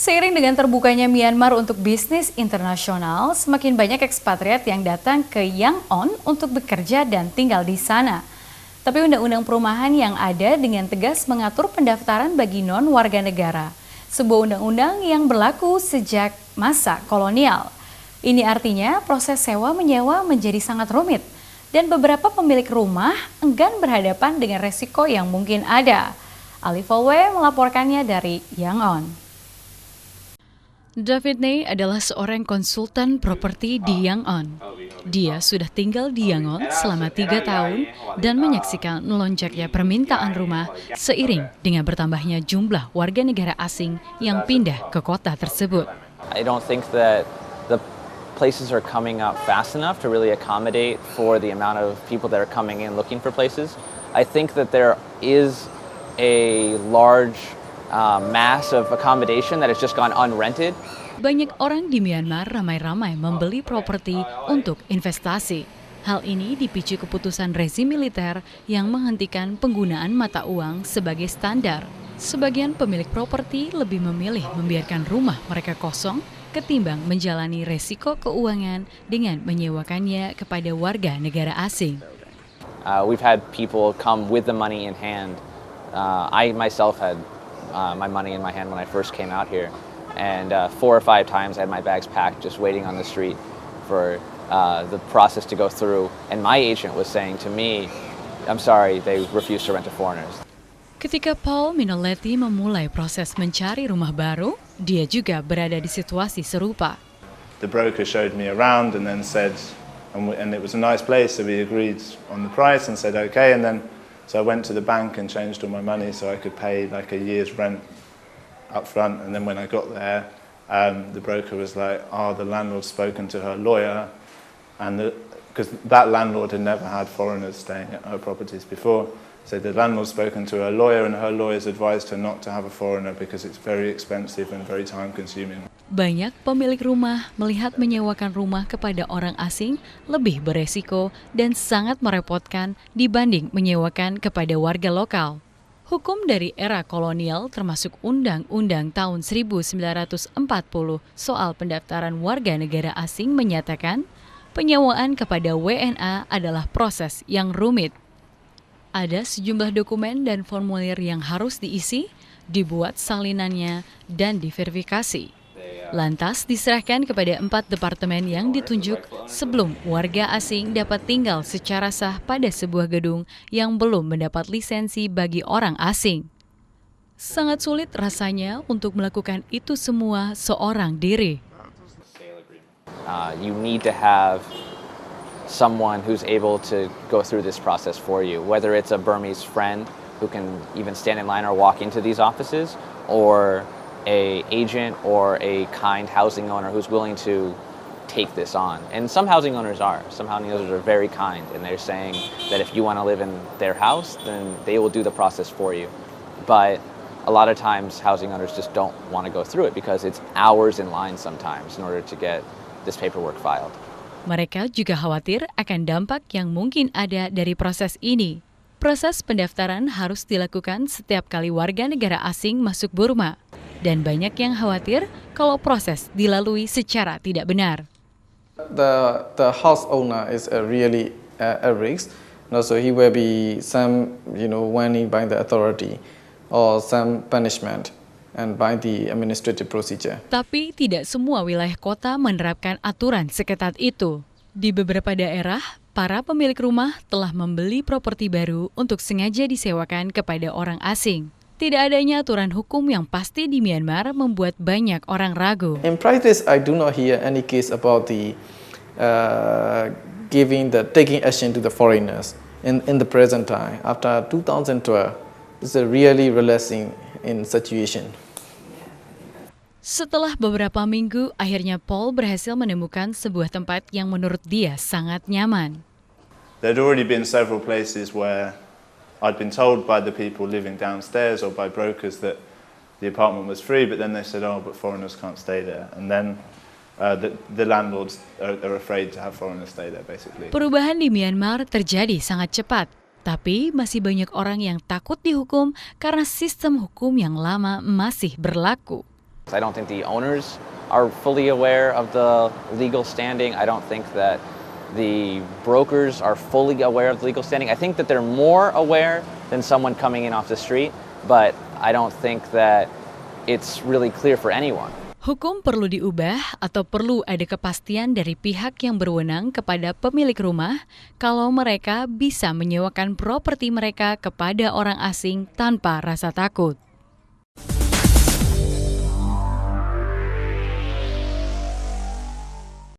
Seiring dengan terbukanya Myanmar untuk bisnis internasional, semakin banyak ekspatriat yang datang ke Yangon untuk bekerja dan tinggal di sana. Tapi undang-undang perumahan yang ada dengan tegas mengatur pendaftaran bagi non-warga negara. Sebuah undang-undang yang berlaku sejak masa kolonial. Ini artinya proses sewa-menyewa menjadi sangat rumit. Dan beberapa pemilik rumah enggan berhadapan dengan resiko yang mungkin ada. Ali Folwe melaporkannya dari Yangon. David Ney adalah seorang konsultan properti di Yangon. Dia sudah tinggal di Yangon selama 3 tahun dan menyaksikan melonjaknya permintaan rumah seiring dengan bertambahnya jumlah warga negara asing yang pindah ke kota tersebut. I don't think that the places are coming up fast enough to really accommodate for the amount of people that are coming in looking for places. I think that there is a large mass of accommodation that has just gone unrented. Banyak orang di Myanmar ramai-ramai membeli properti untuk investasi. Hal ini dipicu keputusan rezim militer yang menghentikan penggunaan mata uang sebagai standar. Sebagian pemilik properti lebih memilih membiarkan rumah mereka kosong ketimbang menjalani resiko keuangan dengan menyewakannya kepada warga negara asing. We've had people come with the money in hand. I myself had my money in my hand when I first came out here. And 4 or 5 times I had my bags packed just waiting on the street for the process to go through. And my agent was saying to me, I'm sorry, they refuse to rent to foreigners. Ketika Paul Minoletti memulai proses mencari rumah baru, dia juga berada di situasi serupa. The broker showed me around and then said, and it was a nice place, so we agreed on the price and said okay, and then so I went to the bank and changed all my money so I could pay like a year's rent up front, and then when I got there, the broker was like, the landlord's spoken to her lawyer, and because that landlord had never had foreigners staying at her properties before, so the landlord's spoken to her lawyer, and her lawyer's advised her not to have a foreigner because it's very expensive and very time-consuming. Banyak pemilik rumah melihat menyewakan rumah kepada orang asing lebih beresiko dan sangat merepotkan dibanding menyewakan kepada warga lokal. Hukum dari era kolonial termasuk Undang-Undang tahun 1940 soal pendaftaran warga negara asing menyatakan penyewaan kepada WNA adalah proses yang rumit. Ada sejumlah dokumen dan formulir yang harus diisi, dibuat salinannya, dan diverifikasi. Lantas diserahkan kepada 4 departemen yang ditunjuk sebelum warga asing dapat tinggal secara sah pada sebuah gedung yang belum mendapat lisensi bagi orang asing. Sangat sulit rasanya untuk melakukan itu semua seorang diri. You need to have someone who's able to go through this process for you, whether it's a Burmese friend who can even stand in line or walk into these offices, or a agent or a kind housing owner who's willing to take this on. And some housing owners are. Some housing owners are very kind, and they're saying that if you want to live in their house, then they will do the process for you. But a lot of times housing owners just don't want to go through it because it's hours in line sometimes in order to get this paperwork filed. Mereka juga khawatir akan dampak yang mungkin ada dari proses ini. Proses pendaftaran harus dilakukan setiap kali warga negara asing masuk Burma. Dan banyak yang khawatir kalau proses dilalui secara tidak benar. The house owner is really at risk. So he will be some warning by the authority or some punishment and by the administrative procedure. Tapi tidak semua wilayah kota menerapkan aturan seketat itu. Di beberapa daerah, para pemilik rumah telah membeli properti baru untuk sengaja disewakan kepada orang asing. Tidak adanya aturan hukum yang pasti di Myanmar membuat banyak orang ragu. In practice, I do not hear any case about the taking action to the foreigners in the present time. After 2012, it's a really relaxing in situation. Setelah beberapa minggu, akhirnya Paul berhasil menemukan sebuah tempat yang menurut dia sangat nyaman. There'd already been several places where I'd been told by the people living downstairs or by brokers that the apartment was free, but then they said, but foreigners can't stay there. And then the landlords are afraid to have foreigners stay there, basically. Perubahan di Myanmar terjadi sangat cepat, tapi masih banyak orang yang takut dihukum karena sistem hukum yang lama masih berlaku. I don't think the owners are fully aware of the legal standing. I don't think that the brokers are fully aware of the legal standing. I think that they're more aware than someone coming in off the street, but I don't think that it's really clear for anyone. Hukum perlu diubah atau perlu ada kepastian dari pihak yang berwenang kepada pemilik rumah kalau mereka bisa menyewakan properti mereka kepada orang asing tanpa rasa takut.